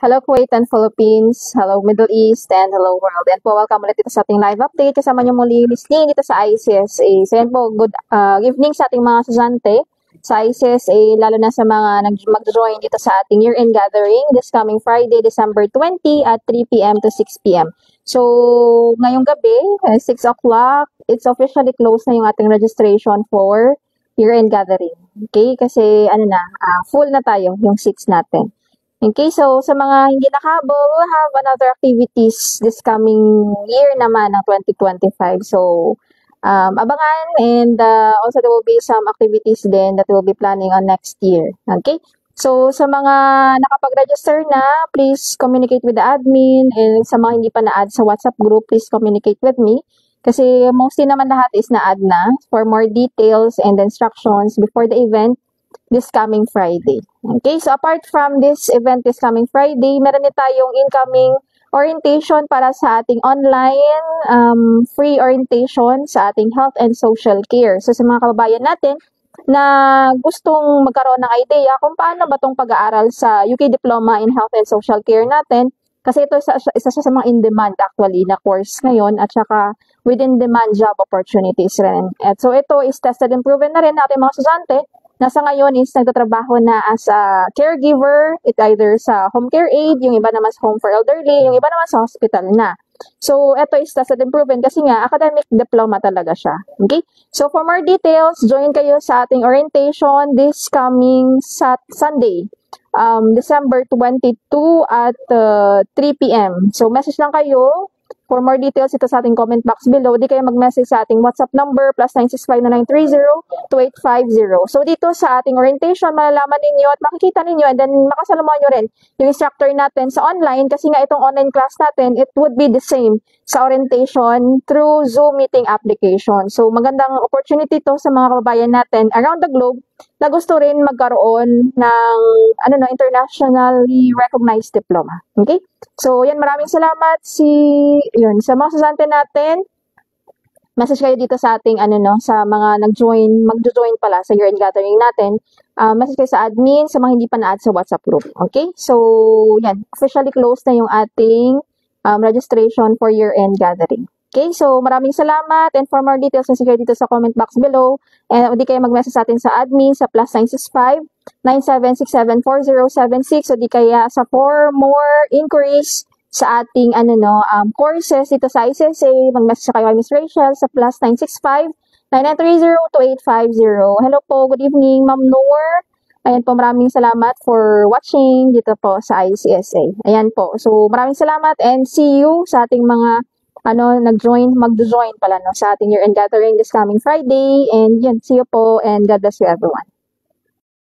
Hello Kuwait and Philippines, hello Middle East, and hello world. And po, welcome ulit dito sa ating live update. Kasama niyo muli listening dito sa ICSA. So yan po, good evening sa ating mga estudyante sa ICSA, lalo na sa mga mag-join dito sa ating year-end gathering this coming Friday, December 20 at 3 p.m. to 6 p.m. So, ngayong gabi, 6 o'clock, it's officially closed na yung ating registration for year-end gathering. Okay? Kasi, full na tayo, yung seats natin. Okay, so sa mga hindi nakahabol, we'll have another activities this coming year naman ng 2025. So, abangan, and also there will be some activities then that we'll be planning on next year. Okay? So, sa mga nakapag-register na, please communicate with the admin, and sa mga hindi pa na-add sa WhatsApp group, please communicate with me. Kasi mostly naman lahat is na-add na. For more details and instructions before the event, this coming Friday. Okay, so apart from this event this coming Friday, meron din tayong incoming orientation para sa ating online free orientation sa ating health and social care. So sa mga kababayan natin na gustong magkaroon ng idea kung paano ba itong pag-aaral sa UK Diploma in Health and Social Care natin, kasi ito isa sa mga in-demand actually na course ngayon, at saka within-demand job opportunities rin. At so ito is tested and proven na rin natin mga estudyante. Nasa ngayon is nagtatrabaho na as a caregiver, either sa home care aid, yung iba naman sa home for elderly, yung iba naman sa hospital na. So, ito is tested and proven kasi nga, academic diploma talaga siya. Okay? So, for more details, join kayo sa ating orientation this coming Sunday, December 22 at 3 p.m. So, message lang kayo. For more details, ito sa ating comment box below. Di kayo mag-message sa ating WhatsApp number, +965-9930-2850. So, dito sa ating orientation, malalaman ninyo at makikita ninyo, and then makasalamuhan nyo rin yung instructor natin sa online, kasi nga itong online class natin, it would be the same sa orientation through Zoom meeting application. So, magandang opportunity to sa mga kababayan natin around the globe na gusto rin magkaroon ng internationally recognized diploma. Okay? So, yan, maraming salamat sa mga estudyante natin. Message kayo dito sa ating sa mga mag-join pala sa year-end gathering natin. Message kayo sa admin, sa mga hindi pa na-add sa WhatsApp group. Okay? So, yan, officially closed na yung ating registration for year-end gathering. Okay, so maraming salamat, and for more details, message kayo dito sa comment box below, and hindi kayo mag-message sa atin sa admin sa +965-9767-4076, so di kaya for more inquiries sa ating courses dito sa ICSA, mag-message kayo kay Ms. Rachel sa +965-9930-2850. Hello po, good evening, Ma'am Noor. Ayan po, maraming salamat for watching dito po sa ICSA. Ayan po, so maraming salamat, and see you sa ating mga mag-join pala sa ating year-end gathering this coming Friday. And yan, see you po, and God bless you everyone.